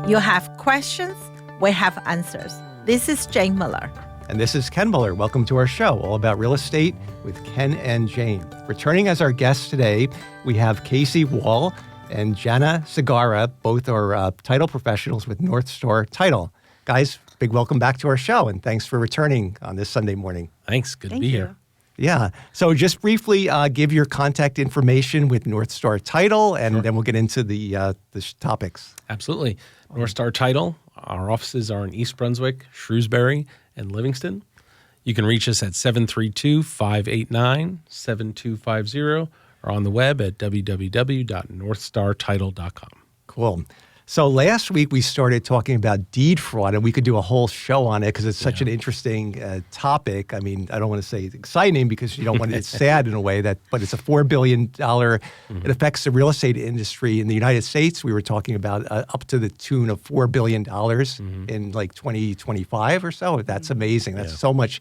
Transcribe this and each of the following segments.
You have questions, we have answers. This is Jane Miller. And this is Ken Miller. Welcome to our show, all about real estate with Ken and Jane. Returning as our guests today, we have Casey Wall and Jana Segara. Both are title professionals with North Star Title. Guys, big welcome back to our show, and thanks for returning on this Sunday morning. Thanks. Good to be here. Yeah. So just briefly give your contact information with North Star Title, and then we'll get into the topics. Absolutely. North Star Title, our offices are in East Brunswick, Shrewsbury, and Livingston. You can reach us at 732-589-7250 or on the web at www.northstartitle.com. Cool. So last week we started talking about deed fraud, and we could do a whole show on it because it's such an interesting topic. I mean, I don't want to say it's exciting because you don't want it's sad in a way, but it's a $4 billion. It affects the real estate industry in the United States. We were talking about up to the tune of $4 billion in like 2025 or so. That's amazing. That's so much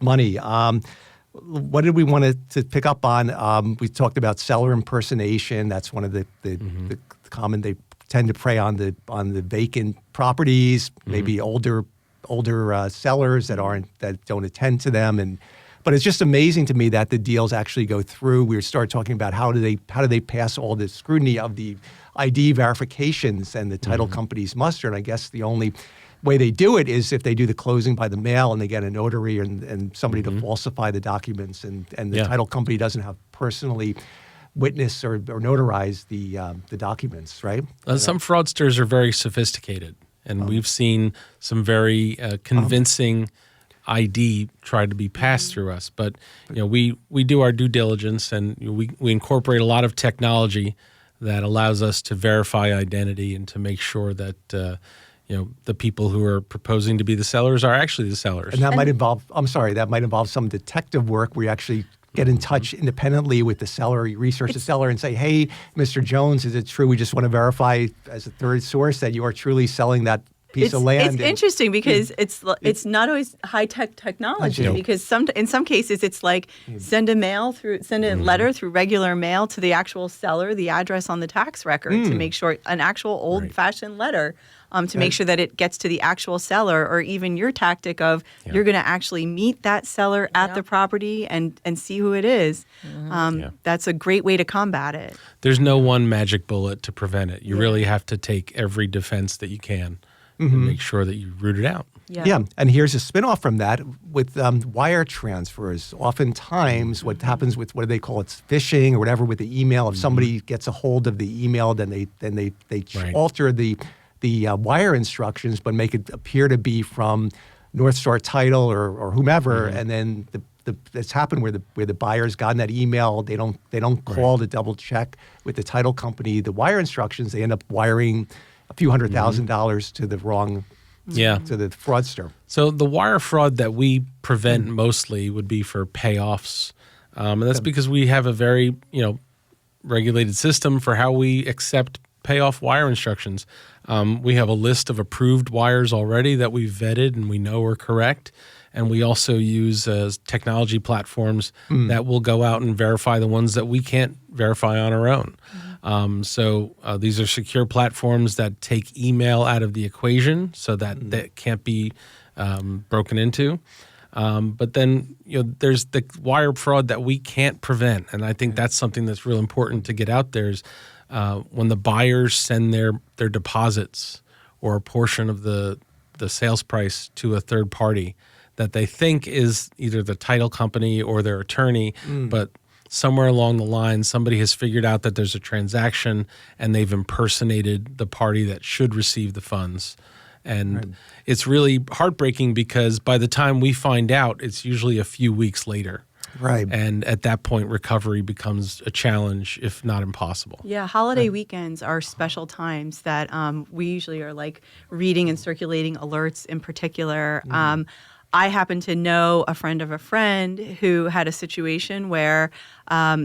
money. What did we want to pick up on? We talked about seller impersonation. That's one of the common. They tend to prey on the vacant properties, maybe older sellers that don't attend to them, but it's just amazing to me that the deals actually go through. We started talking about how do they pass all the scrutiny of the ID verifications and the title companies muster, and I guess the only way they do it is if they do the closing by the mail and they get a notary and somebody to falsify the documents, and the title company doesn't have personally witness or notarize the documents, right? Some fraudsters are very sophisticated, and we've seen some very convincing ID try to be passed through us. But we do our due diligence, and we incorporate a lot of technology that allows us to verify identity and to make sure that the people who are proposing to be the sellers are actually the sellers. And that might involve some detective work where you actually get in touch independently with the seller, you research the seller and say, hey, Mr. Jones, is it true? We just want to verify as a third source that you are truly selling that piece of land. It's interesting because it's not always high-tech technology because in some cases it's like send a letter through regular mail to the actual seller, the address on the tax record to make sure an actual old-fashioned letter to make sure that it gets to the actual seller, or even your tactic of you're going to actually meet that seller at the property and see who it is. That's a great way to combat it. There's no one magic bullet to prevent it. You really have to take every defense that you can and make sure that you root it out. Yeah, and here's a spinoff from that with wire transfers. Oftentimes what happens with, what do they call it, phishing or whatever, with the email, if somebody gets a hold of the email, then they alter the wire instructions, but make it appear to be from North Star Title or whomever, and then it's happened where the buyer's gotten that email. They don't call to double check with the title company the wire instructions. They end up wiring a few $100,000 to the wrong to the fraudster. So the wire fraud that we prevent mostly would be for payoffs, and that's because we have a very regulated system for how we accept payoff wire instructions. We have a list of approved wires already that we've vetted and we know are correct. And we also use technology platforms that will go out and verify the ones that we can't verify on our own. So these are secure platforms that take email out of the equation so that that can't be broken into. But then there's the wire fraud that we can't prevent. And I think that's something that's real important to get out there is when the buyers send their deposits or a portion of the sales price to a third party that they think is either the title company or their attorney, but somewhere along the line, somebody has figured out that there's a transaction and they've impersonated the party that should receive the funds. And it's really heartbreaking because by the time we find out, it's usually a few weeks later. Right. And at that point, recovery becomes a challenge, if not impossible. Yeah, holiday weekends are special times that we usually are like reading and circulating alerts in particular. I happen to know a friend of a friend who had a situation where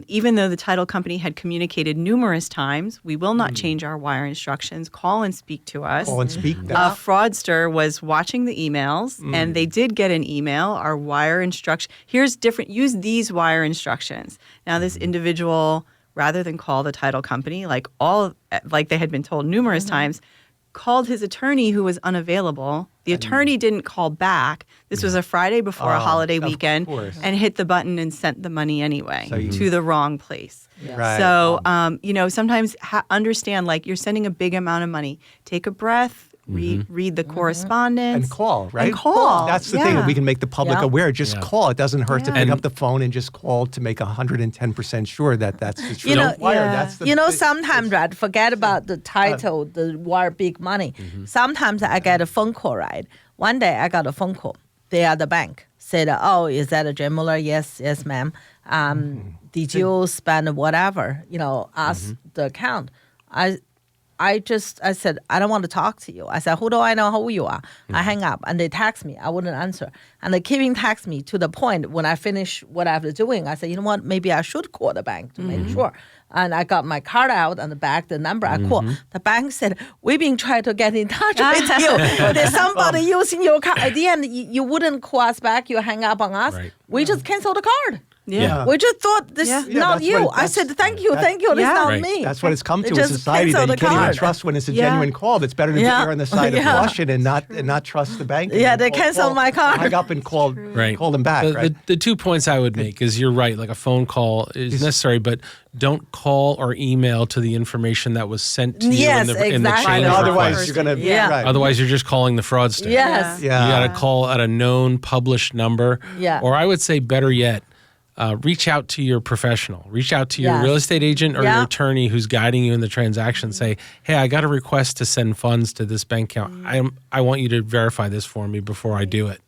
even though the title company had communicated numerous times, we will not change our wire instructions, call and speak to us. Call and speak. A fraudster was watching the emails and they did get an email, our wire instruction. Here's different, use these wire instructions. Now this individual, rather than call the title company, like they had been told numerous times, called his attorney who was unavailable. The attorney didn't call back. This was a Friday before a holiday weekend, course. and hit the button and sent the money anyway to the wrong place. Right. So, sometimes understand, like, you're sending a big amount of money. Take a breath. Read the correspondence. And call, right? And call. That's the thing that we can make the public Yeah. aware. Just call. It doesn't hurt to pick And- up the phone and just call to make 110% sure that that's the true You know, wire. yeah. That's the, Sometimes, right, forget about the title, the wire big money. Sometimes I get a phone call, right? One day I got a phone call. They are the bank. Said, oh, is that a Jane Muller? Yes, ma'am. Did you spend whatever? Ask the account. I said, I don't want to talk to you. I said, who do I know who you are? I hang up and they text me. I wouldn't answer. And they keeping text me to the point when I finish what I was doing. I said, you know what? Maybe I should call the bank to make sure. And I got my card out and the back, the number I called. The bank said, we've been trying to get in touch with you. There's somebody using your card. At the end, you wouldn't call us back. You hang up on us. Right. We just canceled the card. Yeah. We just thought this is Yeah, not that's you. what- I said, thank you. This is Yeah. not Right. me. That's what it's come They to in just society. That cancel you the can't even card. trust when it's a Yeah. genuine call. It's better to Yeah. err on the side of Yeah. caution and not trust the bank. Yeah, and they call- canceled my card. Hang up and call them back. The, right? the 2 points I would make is you're right, like a phone call is necessary, but don't call or email to the information that was sent to you Yes, in the exactly. chain No, of Otherwise, request. you're gonna Yeah. right. Otherwise, you're just calling the fraudster. Yes. Yeah. You got to call at a known published number. Yeah. Or I would say better yet, reach out to your professional. Reach out to your Yes. real estate agent or Yeah. your attorney who's guiding you in the transaction. Say, hey, I got a request to send funds to this bank account. I want you to verify this for me before I do it.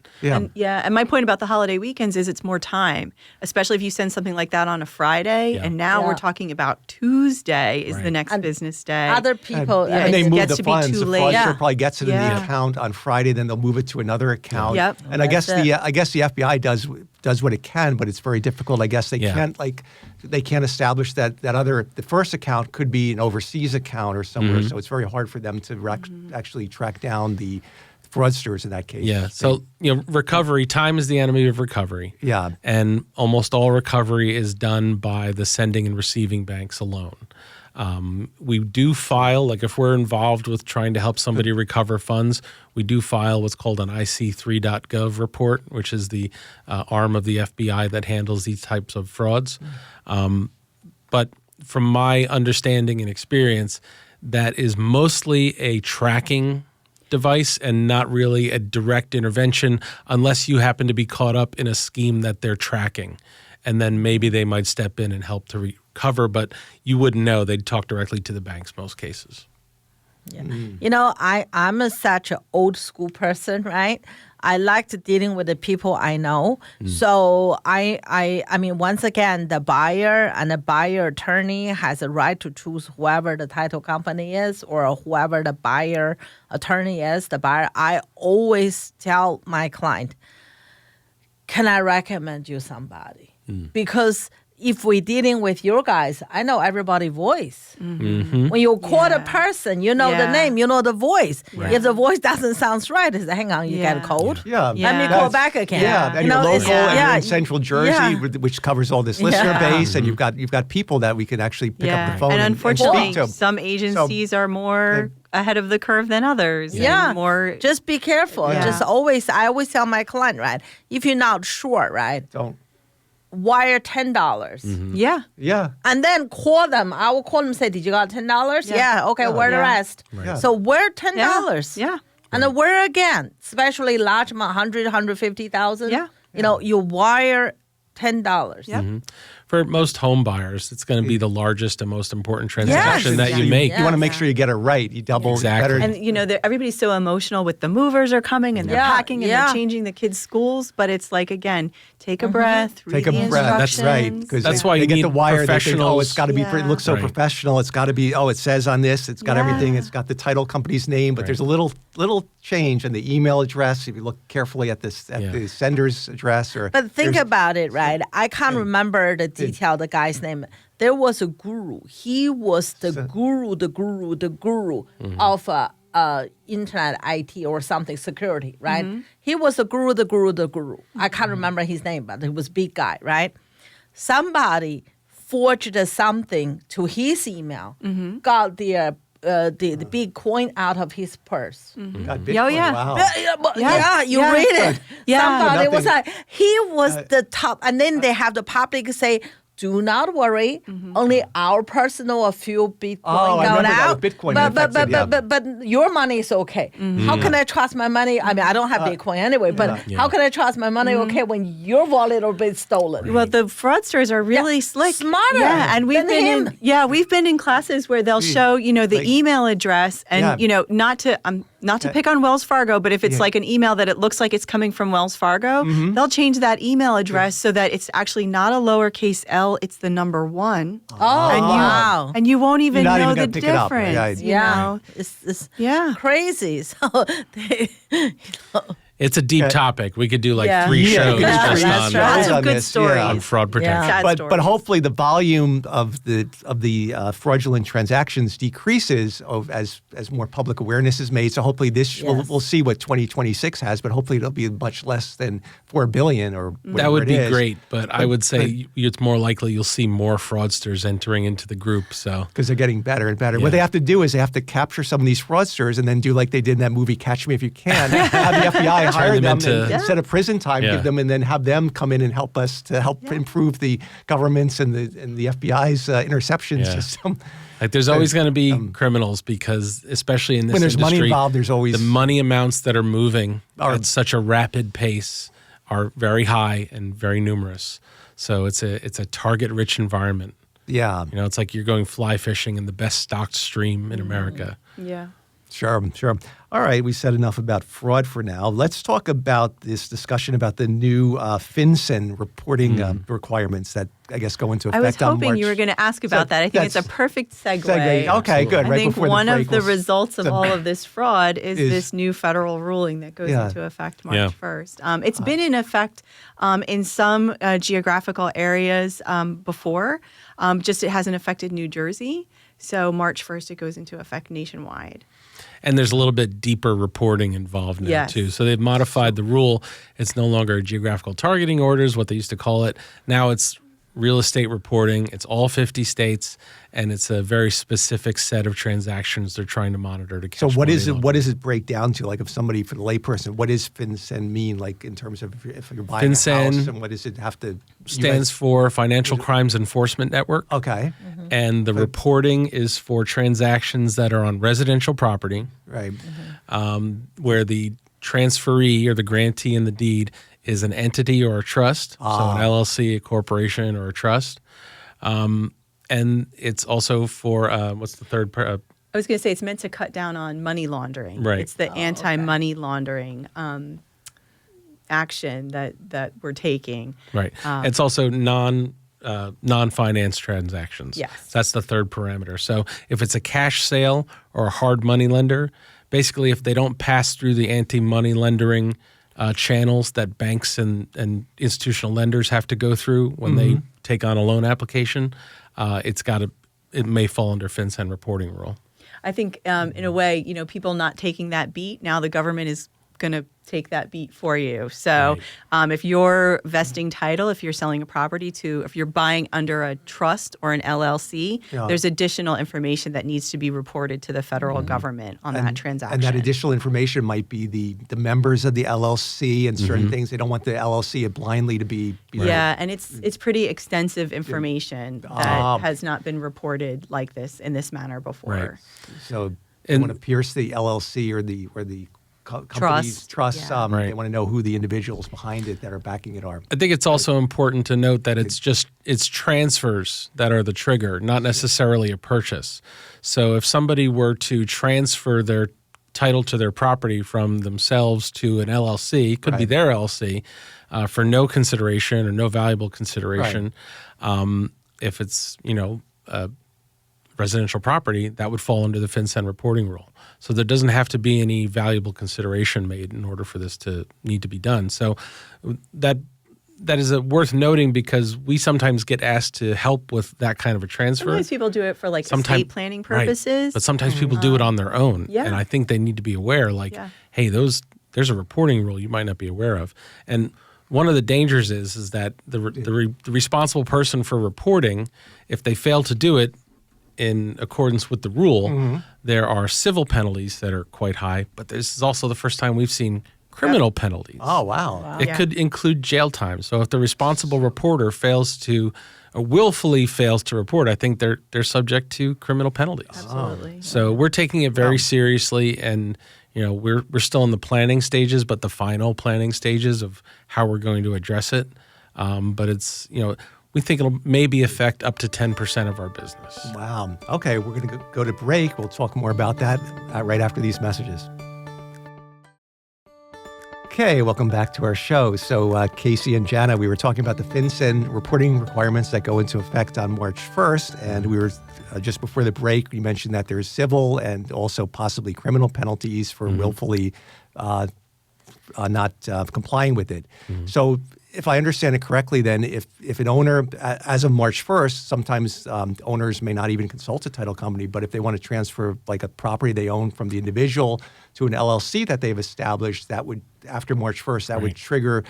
Yeah. And my point about the holiday weekends is it's more time, especially if you send something like that on a Friday. Yeah. And now Yeah. we're talking about Tuesday is the Right. next business day. Other people, Yeah, and they it move gets the to be funds. too The late. fraudster Yeah. probably gets it in the Yeah. account on Friday, then they'll move it to another account. Yep. And I guess That's the FBI does what it can, but it's very difficult. I guess they Yeah. can't establish that the first account could be an overseas account or somewhere. So it's very hard for them to actually track down the fraudsters in that case. Yeah. So, recovery, time is the enemy of recovery. Yeah. And almost all recovery is done by the sending and receiving banks alone. We do file, like if we're involved with trying to help somebody recover funds, we do file what's called an IC3.gov report, which is the arm of the FBI that handles these types of frauds. But from my understanding and experience, that is mostly a tracking device and not really a direct intervention unless you happen to be caught up in a scheme that they're tracking. And then maybe they might step in and help to recover, but you wouldn't know. They'd talk directly to the banks most cases. Yeah. I'm such an old school person, right? I like dealing with the people I know. So I mean, once again, the buyer and the buyer attorney has a right to choose whoever the title company is or whoever the buyer attorney is. The buyer, I always tell my client, can I recommend you somebody? Because if we're dealing with your guys, I know everybody's voice. When you call a person, you know the Yeah. name, you know the voice. Right. If the voice doesn't sound right, it's hang on, you Yeah. get a cold. Yeah. Let me Yeah. call back again. Yeah, and You you're know, local, it's- and you're yeah, in Central Jersey, yeah. which covers all this listener Yeah. base, and you've got people that we can actually pick up the phone and and unfortunately, speak to. some agencies are more ahead of the curve than others. and Yeah, more. just be careful. Yeah. I always tell my client, right? If you're not sure, right, Don't. wire $10. Yeah. Yeah. And then call them. I will call them and say, did you got $10? Yeah. Okay, where the Yeah. rest? Right. So where $10? Yeah. And then where again? Especially large amount, 100, 150,000. Yeah. You wire $10. Yeah. For most home buyers, it's going to be the largest and most important transaction that you exactly. make. You want to make sure you get it right. You double Exactly. better. And everybody's so emotional with the movers are coming and they're Yeah, packing and yeah. they're changing the kids' schools, but it's like again, take a breath, read Take a the breath. That's right. instructions. Because That's why they you get the need wire. They think, oh, professionals. it's got to be. It looks so Right. professional. It's got to be. Oh, it says on this. It's got everything. Yeah. It's got the title company's name, but there's a little change in the email address. If you look carefully at this, at the sender's address, or But think there's- about it, right? I can't remember the detail, the guy's name. There was a guru. He was the guru of internet IT or something, security, right? He was the guru. I can't remember his name, but he was a big guy, right? Somebody forged something to his email, got their the big coin out of his purse. God, Oh, Bitcoin, yeah. wow. You Yeah. read it. Yeah. Somebody was Nothing. like, he was the top. And then they have the public say, do not worry. Only our personal a few Bitcoin Oh, I going remember that out. with Bitcoin But your money is okay. How can I trust my money? I mean, I don't have Bitcoin anyway, but how can I trust my money okay when your wallet will be stolen? Well, the fraudsters are really slick, Smarter Yeah, and we've than been him. we've been in classes where they'll show the Like- email address, and not to pick on Wells Fargo, but if it's like an email that it looks like it's coming from Wells Fargo, they'll change that email address so that it's actually not a lowercase L, it's the number 1. Oh, and wow. And you won't even You're not know even the gonna pick it up, difference. right? You know? It's Yeah. crazy. So they, It's a deep topic. We could do like Yeah. 3 Yeah, shows we could do just three on, shows Lots of on good this, stories. on fraud protection. Sad But stories. hopefully the volume of the fraudulent transactions decreases as more public awareness is made. So hopefully we'll see what 2026 has, but hopefully it'll be much less than 4 billion or whatever That would it be is. great, but I would say it's more likely you'll see more fraudsters entering into the group. So Because they're getting better and better. Yeah. What they have to do is they have to capture some of these fraudsters and then do like they did in that movie Catch Me If You Can. Have the FBI hire them them into- and instead of prison time, Yeah. give them and then have them come in and help us to help improve the government's and the FBI's interception Yeah. system. like there's always going to be criminals because especially in this When there's money industry, involved, there's always the money amounts that are moving Are- at such a rapid pace are very high and very numerous. So it's a target-rich environment. yeah. It's like you're going fly fishing in the best stocked stream in America. Yeah. Sure. All right, we said enough about fraud for now. Let's talk about this discussion about the new FinCEN reporting requirements that I guess go into I was effect on hoping March. you were going to ask about that. I think it's a That's- perfect segue. Okay, good. I Right think before one the of break, the we'll results of all of this fraud is is- this new federal ruling that goes Yeah. into effect March Yeah. 1st. It's been in effect in some geographical areas before, just it hasn't affected New Jersey. So March 1st, it goes into effect nationwide. And there's a little bit deeper reporting involved now Yes. too. So they've modified the rule. It's no longer geographical targeting orders, what they used to call it. Now it's real estate reporting. It's all 50 states, and it's a very specific set of transactions they're trying to monitor to catch. So what money is it? laundering. What does it break down to? Like, if somebody, for the layperson, what does FinCEN mean? Like, in terms of if you're buying a FinCEN house, and what does it have to? Stands for Financial Crimes Enforcement Network. Okay, And the reporting is for transactions that are on residential property, right. where the transferee or the grantee in the deed is an entity or a trust, so an LLC, a corporation, or a trust. And it's also for, what's the third part? I was going to say it's meant to cut down on money laundering. Right. It's the anti-money laundering action that we're taking. Right. It's also non-finance transactions. Yes. So that's the third parameter. So if it's a cash sale or a hard money lender, basically if they don't pass through the anti-money lendering channels that banks and institutional lenders have to go through when they take on a loan application, it may fall under FinCEN reporting rule. I think in a way, people not taking that beat, now the government is going to take that beat for you. So if you're vesting title, if you're selling a property if you're buying under a trust or an LLC, there's additional information that needs to be reported to the federal government on that transaction. And that additional information might be the members of the LLC and certain things. They don't want the LLC blindly to be. Yeah, and it's pretty extensive information that has not been reported like this in this manner before. Right. So they want to pierce the LLC or the company's trust. Yeah. They want to know who the individuals behind it that are backing it are. I think it's also important to note that it's transfers that are the trigger, not necessarily a purchase. So if somebody were to transfer their title to their property from themselves to an LLC, could be their LLC, for no consideration or no valuable consideration. If it's, residential property, that would fall under the FinCEN reporting rule. So there doesn't have to be any valuable consideration made in order for this to need to be done. So that is worth noting because we sometimes get asked to help with that kind of a transfer. Sometimes people do it for estate planning purposes. Right. But sometimes people do it on their own. Yeah. And I think they need to be aware, hey, there's a reporting rule you might not be aware of. And one of the dangers is that the responsible person for reporting, if they fail to do it, in accordance with the rule, there are civil penalties that are quite high, but this is also the first time we've seen criminal penalties. Oh, wow. It could include jail time. So if the responsible reporter willfully fails to report, I think they're subject to criminal penalties. Absolutely. So we're taking it very seriously, and we're still in the planning stages, but the final planning stages of how we're going to address it. But it's we think it'll maybe affect up to 10% of our business. Wow. Okay, we're going to go to break. We'll talk more about that right after these messages. Okay, welcome back to our show. So Casey and Jana, we were talking about the FinCEN reporting requirements that go into effect on March 1st. And we were just before the break, we mentioned that there's civil and also possibly criminal penalties for willfully not complying with it. So if I understand it correctly, then if an owner, as of March 1st, sometimes owners may not even consult a title company, but if they want to transfer like a property they own from the individual to an LLC that they've established, that would, after March 1st, that would trigger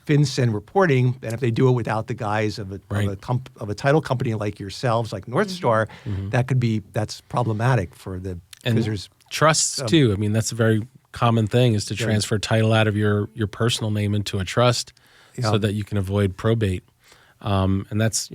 FinCEN reporting. And if they do it without the guise of a title company like yourselves, like North Star, that's problematic for the and trusts too. I mean, that's a very common thing is to transfer title out of your personal name into a trust. So that you can avoid probate. And that's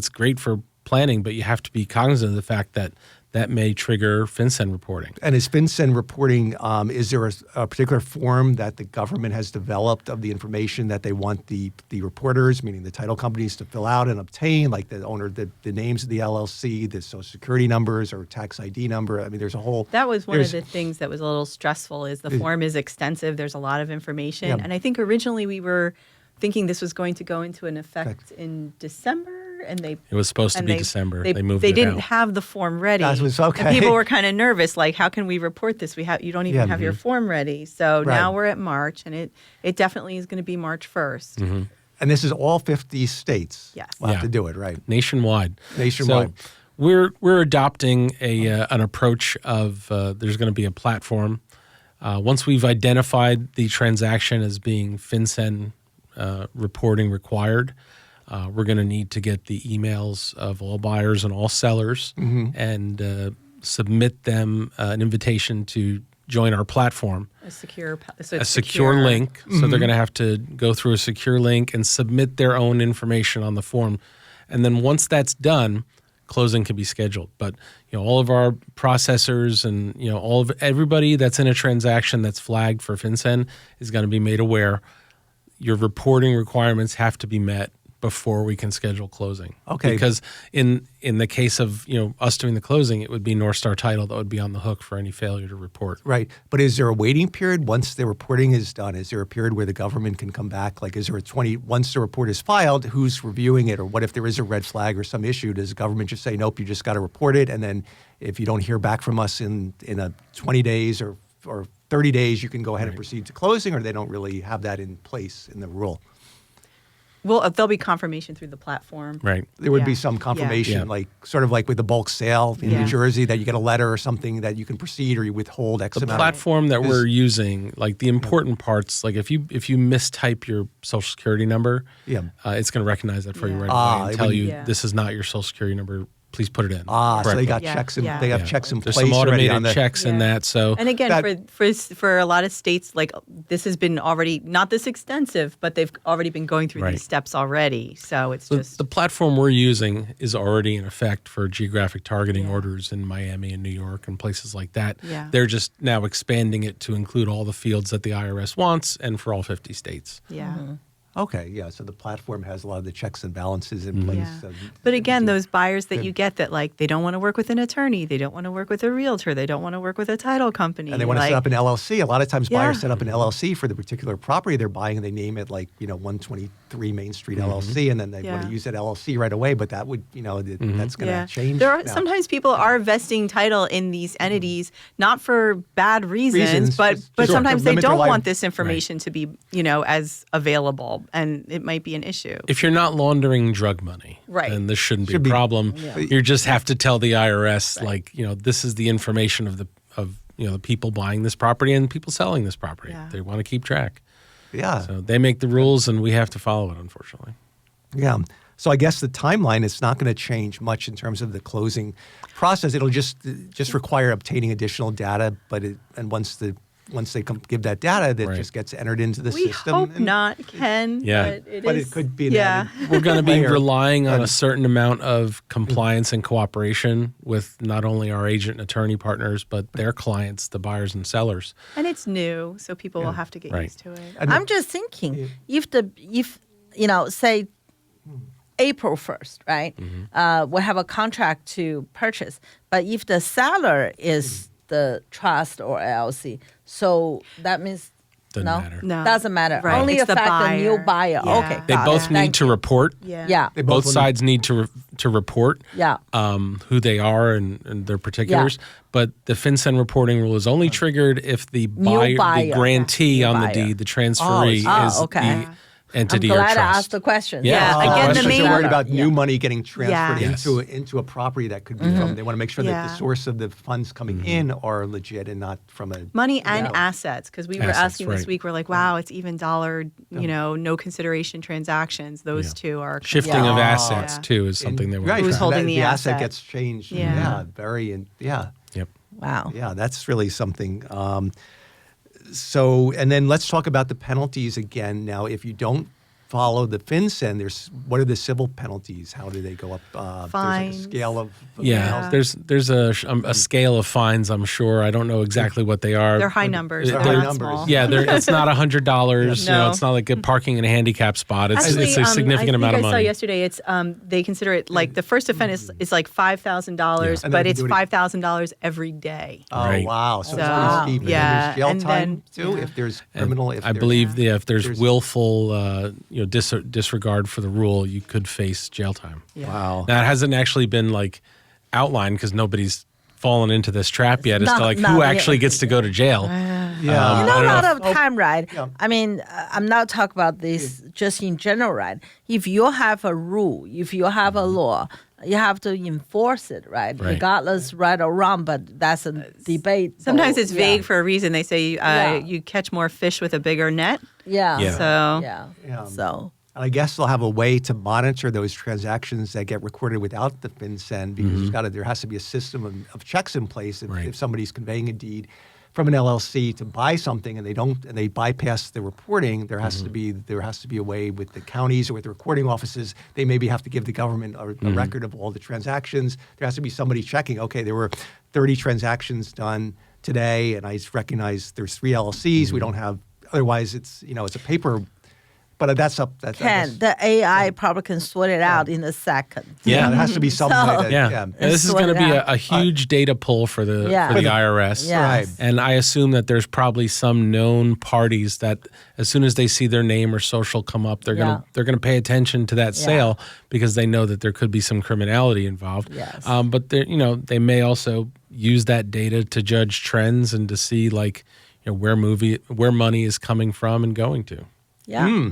great for planning, but you have to be cognizant of the fact that that may trigger FinCEN reporting. And is FinCEN reporting, is there a particular form that the government has developed of the information that they want the reporters, meaning the title companies, to fill out and obtain, like the owner, the names of the LLC, the social security numbers or tax ID number? I mean, there's a whole... That was one of the things that was a little stressful is the form is extensive. There's a lot of information. Yeah. And I think originally we were thinking this was going to go into an effect in December, and it was supposed to be December. They moved They it didn't out. have the form ready. That was okay. And people were kind of nervous, like, how can we report this? You don't even have your form ready. So now we're at March, and it definitely is going to be March 1st. And this is all 50 states. Yes. Will have to do it, right? Nationwide. Nationwide. So we're adopting an approach of there's going to be a platform. Once we've identified the transaction as being FinCEN reporting required, we're going to need to get the emails of all buyers and all sellers and submit them an invitation to join our platform. A secure link. So they're going to have to go through a secure link and submit their own information on the form. And then once that's done, closing can be scheduled. But all of our processors and everybody that's in a transaction that's flagged for FinCEN is going to be made aware. Your reporting requirements have to be met before we can schedule closing. Okay. Because in the case of us doing the closing, it would be North Star Title that would be on the hook for any failure to report. Right. But is there a waiting period once the reporting is done? Is there a period where the government can come back? Like, is there once the report is filed, who's reviewing it? Or what if there is a red flag or some issue? Does the government just say, nope, you just got to report it? And then if you don't hear back from us in a 20 days or 30 days, you can go ahead and proceed to closing, or they don't really have that in place in the rule? Well, there'll be confirmation through the platform. Right. There would be some confirmation, like sort of like with the bulk sale in New Jersey, that you get a letter or something that you can proceed or you withhold X amount. The platform that we're using, like the important parts, like if you mistype your social security number, it's going to recognize that for you right away and tell you this is not your social security number. Please put it in. So they got checks in. They have checks in There's place. some automated on the, checks in that. So and again, for a lot of states, like this has been already not this extensive, but they've already been going through these steps already. So it's just the platform we're using is already in effect for geographic targeting orders in Miami and New York and places like that. Yeah. They're just now expanding it to include all the fields that the IRS wants and for all 50 states. Yeah. Okay, so the platform has a lot of the checks and balances in place. Yeah. But again, those buyers that you get that like they don't want to work with an attorney, they don't want to work with a realtor, they don't want to work with a title company. And they want to set up an LLC. A lot of times buyers set up an LLC for the particular property they're buying and they name it like, 123 Main Street LLC, and then they want to use that LLC right away, but that would, that's going to change. There are sometimes people are vesting title in these entities, not for bad reasons but sometimes they don't want this information to be, as available. And it might be an issue. If you're not laundering drug money, then this shouldn't be a problem. You just have to tell the IRS, this is the information of the people buying this property and people selling this property. Yeah. They want to keep track. Yeah. So they make the rules and we have to follow it, unfortunately. Yeah. So I guess the timeline is not going to change much in terms of the closing process. It'll just require obtaining additional data, and once they give that data, that just gets entered into the We system. hope not, Ken. Yeah. But it could be. We're going to be layer. relying on a certain amount of compliance and cooperation with not only our agent and attorney partners, but their clients, the buyers and sellers. And it's new, so people will have to get used to it. I'm just thinking, if say April 1st, right? We have a contract to purchase, but if the seller is the trust or LLC, so that means Doesn't matter. No. doesn't matter. Right. Only It's the affect the new buyer. buyer. Yeah. Okay, They got both it. need Thank to you. report. Yeah, They Both will sides need to report yeah. who they are and their particulars. But the FinCEN reporting rule is only triggered if the buyer. the grantee New on the buyer. deed, the transferee, is okay. the entity I'm or glad trust. I asked the question. Yeah. Yeah, again, the Because main- they're worried about new money getting transferred Yeah. into a property that could be from. They want to make sure that Yeah. the source of the funds coming in are legit and not from a Money and Yeah. assets, because we were Assets, asking this right. week, we're like, wow, it's even dollar, no consideration transactions. Those two are Shifting Yeah. of Oh. assets Yeah. too is something they want. right. Who's so holding that the asset asset. gets changed. Yeah. Yep. Wow. Yeah, that's really something. And then let's talk about the penalties again. Now, if you don't follow the FinCEN, what are the civil penalties? How do they go up? There's like a Fines. scale of Yeah, there's a scale of fines. I'm sure. I don't know exactly what they are. They're high numbers. They're They're high not numbers. small. Yeah, it's not $100. No. It's not like parking in a handicap spot. It's Actually, it's a significant amount of I saw money. yesterday. It's they consider it like the first offense is like $5,000, And then but you it's do it- $5,000 every day. Oh Right. wow! So So, it's pretty steep. yeah, And there's jail and time then- too yeah. if there's criminal. I believe if there's there's- willful disregard for the rule, you could face jail time. Wow. Now it hasn't actually been outlined because nobody's fallen into this trap yet as to Not who yet. actually gets to go to jail. Yeah. You know, I a don't lot know. of time, right? Yeah. I mean, I'm not talking about this just in general, right? If you have a rule, if you have a law, you have to enforce it, right? Right. Regardless, right or wrong, but that's a debate. Sometimes it's Yeah. vague for a reason. They say Yeah. you catch more fish with a bigger net. Yeah. Yeah. So Yeah. So, And I guess they'll have a way to monitor those transactions that get recorded without the FinCEN because there has to be a system of checks in place if, Right. if somebody's conveying a deed from an LLC to buy something and they bypass the reporting. There has to be a way with the counties or with the recording offices. They maybe have to give the government a record of all the transactions. There has to be somebody checking. Okay, there were 30 transactions done today, and I recognize there's 3 LLCs. We don't have. Otherwise, it's a paper. But that's up. the AI probably can sort it out in a second. Yeah. There has to be some So- way to, Yeah. And this is sort going to it be out. a huge data pull for the Yeah. for the IRS. Yeah. Right. And I assume that there's probably some known parties that as soon as they see their name or social come up, they're Yeah. gonna pay attention to that Yeah. sale because they know that there could be some criminality involved. Yes. But they may also use that data to judge trends and to see where money is coming from and going to. Yeah.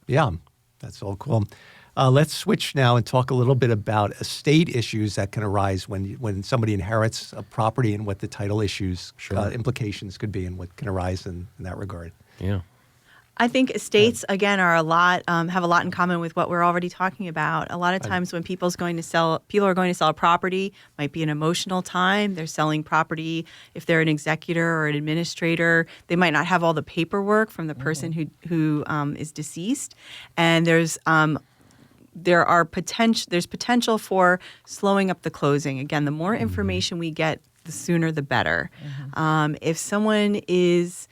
Yeah, that's all cool. Let's switch now and talk a little bit about estate issues that can arise when somebody inherits a property and what the title issues implications could be and what can arise in that regard. Yeah. I think estates again are have a lot in common with what we're already talking about. A lot of times when people are going to sell a property, might be an emotional time. They're selling property. If they're an executor or an administrator, they might not have all the paperwork from the person who is deceased, and there's potential for slowing up the closing. Again, the more information we get, the sooner the better. If someone is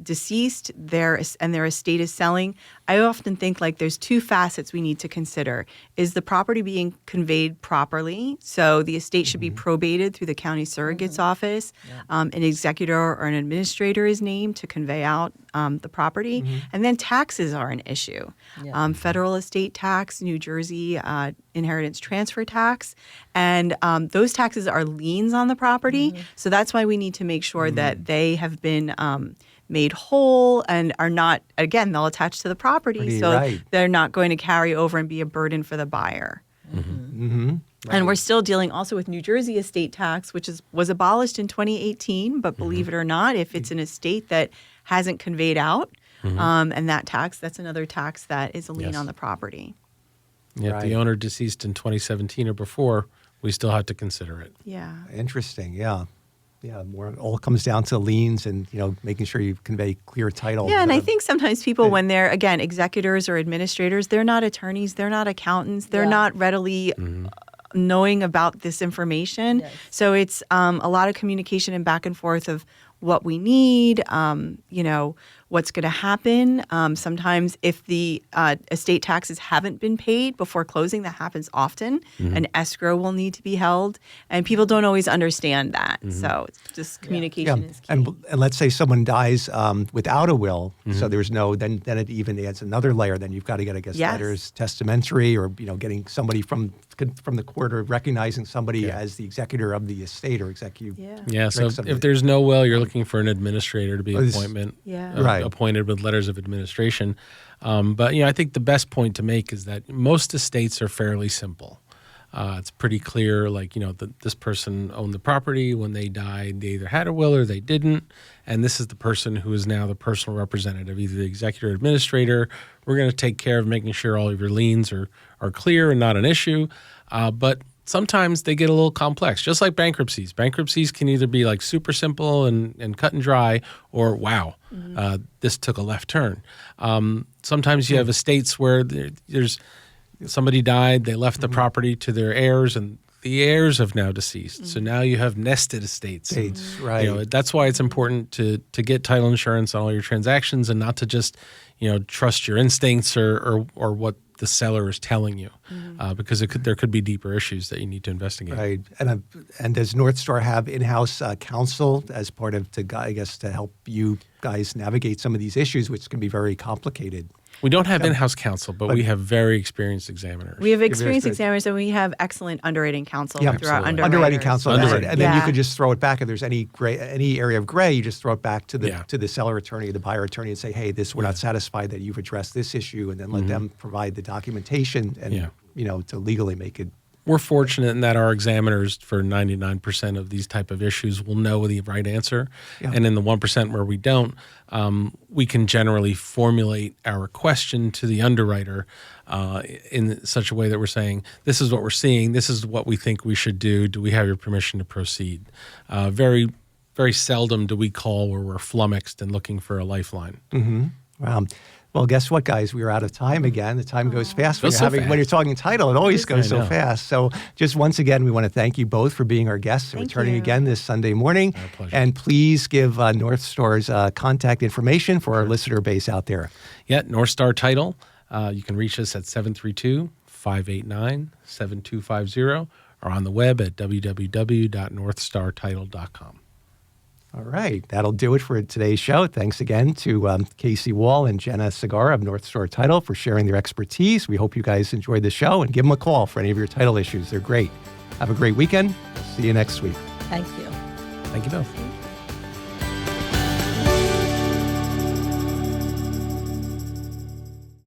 deceased, their estate is selling, I often think there's 2 facets we need to consider. Is the property being conveyed properly? So the estate should be probated through the county surrogate's office. An executor or an administrator is named to convey out the property. And then taxes are an issue. Federal estate tax, New Jersey inheritance transfer tax. And those taxes are liens on the property. So that's why we need to make sure that they have been made whole and are not, again, they'll attach to the property. So Right. they're not going to carry over and be a burden for the buyer. And we're still dealing also with New Jersey estate tax, which was abolished in 2018. But believe it or not, if it's an estate that hasn't conveyed out, and that's another tax that is a lien Yes. on the property. If the owner deceased in 2017 or before, we still have to consider it. Yeah. Interesting. Yeah. Yeah, more it all comes down to liens and making sure you convey clear title. Yeah, and I think sometimes people, when they're again executors or administrators, they're not attorneys, they're not accountants, they're not readily knowing about this information. Yes. So it's a lot of communication and back and forth of what we need, what's going to happen. Sometimes if the estate taxes haven't been paid before closing, that happens often. An escrow will need to be held, and people don't always understand that. So it's just communication is key. And let's say someone dies without a will, so there's no, then it even adds another layer. Then you've got to get, I guess, letters, testamentary, or getting somebody from the court or recognizing somebody as the executor of the estate or executive. Yeah. So if there's no will, you're looking for an administrator to be appointed with letters of administration. But I think the best point to make is that most estates are fairly simple. It's pretty clear, that this person owned the property when they died. They either had a will or they didn't. And this is the person who is now the personal representative, either the executor or administrator. We're going to take care of making sure all of your liens are clear and not an issue. But sometimes they get a little complex, just like bankruptcies. Bankruptcies can either be super simple and cut and dry, or wow, this took a left turn. Sometimes you have estates where there's somebody died, they left the property to their heirs, and the heirs have now deceased. So now you have nested estates. Right. That's why it's important to get title insurance on all your transactions and not to just trust your instincts or what the seller is telling you, because there could be deeper issues that you need to investigate. Right. And does North Star have in-house counsel as part of to help you guys navigate some of these issues, which can be very complicated? We don't have in-house counsel, but we have very experienced examiners. We have experienced examiners, and we have excellent underwriting counsel through our underwriting counsel. Underwriting. And then you could just throw it back. If there's any area of gray, you just throw it back to the seller attorney, the buyer attorney, and say, hey, we're not satisfied that you've addressed this issue, and then let them provide the documentation and to legally make it. We're fortunate in that our examiners for 99% of these type of issues will know the right answer. Yeah. And in the 1% where we don't, we can generally formulate our question to the underwriter in such a way that we're saying, this is what we're seeing, this is what we think we should do, do we have your permission to proceed? Very, very seldom do we call where we're flummoxed and looking for a lifeline. Mm-hmm. Wow. Well, guess what, guys? We are out of time again. The time goes fast. When you're talking title, it always goes so fast. So just once again, we want to thank you both for being our guests and returning again this Sunday morning. Our pleasure. And please give North Star's contact information for our listener base out there. Yeah, North Star Title. You can reach us at 732-589-7250 or on the web at www.northstartitle.com. All right. That'll do it for today's show. Thanks again to Casey Wall and Jana Segara of North Star Title for sharing their expertise. We hope you guys enjoyed the show, and give them a call for any of your title issues. They're great. Have a great weekend. See you next week. Thank you. Thank you both.